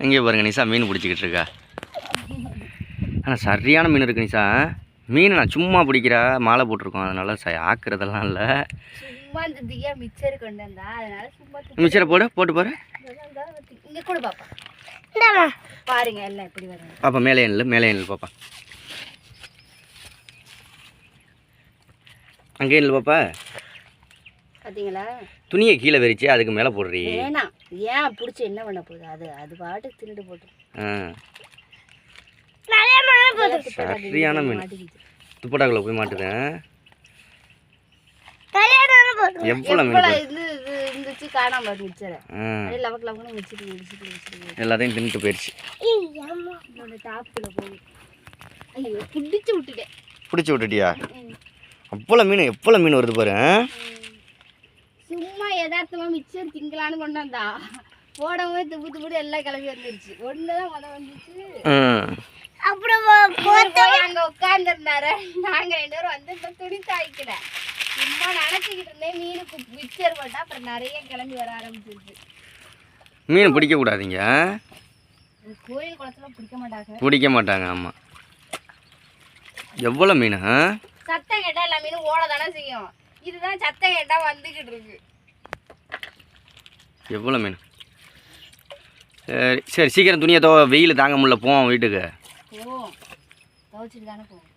இங்கே பாருங்க நிஷா மீன் பிடிச்சிக்கிட்டு இருக்கா. ஆனால் சரியான மீன் இருக்குது நிஷா. மீன் நான் சும்மா பிடிக்கிறா, மாலை போட்டிருக்கோம், அதனால ஆக்குறதெல்லாம் இல்லை. சும்மா இந்த தியா மிக்சர் கொண்டு வந்தா அதனால சும்மா மிக்சரை போட்டு பாரு. இங்கே கூட பாப்பா பாருங்க எல்லாம் எப்படி வருங்க பாப்பா. மேலே எண்ணல் பாப்பா. அங்கே எண்ணல் பாப்பா. பார்த்தீங்களா துணியை கீழே வெறிச்சு அதுக்கு மேலே போடுறீ. வேணாம், ஏன் பிடிச்சி என்ன பண்ண போகுது? அது பாட்டுக்கு தின்னுட்டு போட்டு. சரியான மீன். துப்பட்டாக்குள்ள போய் மாட்டுதேன். எல்லாத்தையும் தின்னுட்டு போயிடுச்சு. பிடிச்சி விட்டுட்டியா? அவ்வளோ மீன் வருது பாரு. சும்மா யதார்த்தமா மிக்சர் திங்கலான்னு கொண்டு வந்தா போடவே துப்பு எல்லாம் கிளம்பி வந்துருச்சு. ஒண்ணுதான் வந்துச்சு. அப்புறம் அங்க உட்காந்துருந்தாரு. நாங்க 2 பேரும் வந்து துணி தாய்க்கல. சும்மா நினைச்சுக்கிட்டு இருந்தேன். மீனுக்கு மிக்சர் போட்டா அப்புறம் நிறைய கிளம்பி வர ஆரம்பிச்சிருச்சு. மீன் பிடிக்க கூடாதீங்க. கோயில் குளத்துல பிடிக்க மாட்டாங்க. ஆமா. எவ்வளோ மீன்? சத்தம் கேட்டா எல்லா மீனும் ஓட தானே செய்யும். இதுதான் சத்தம் கேட்டா வந்துகிட்டு இருக்கு. எவ்வளோ மீன்? சரி சீக்கிரம் துணியை வெயில் தாங்க முடியல, போவோம் வீட்டுக்கு. துவைச்சிட்டு தானே போவோம்.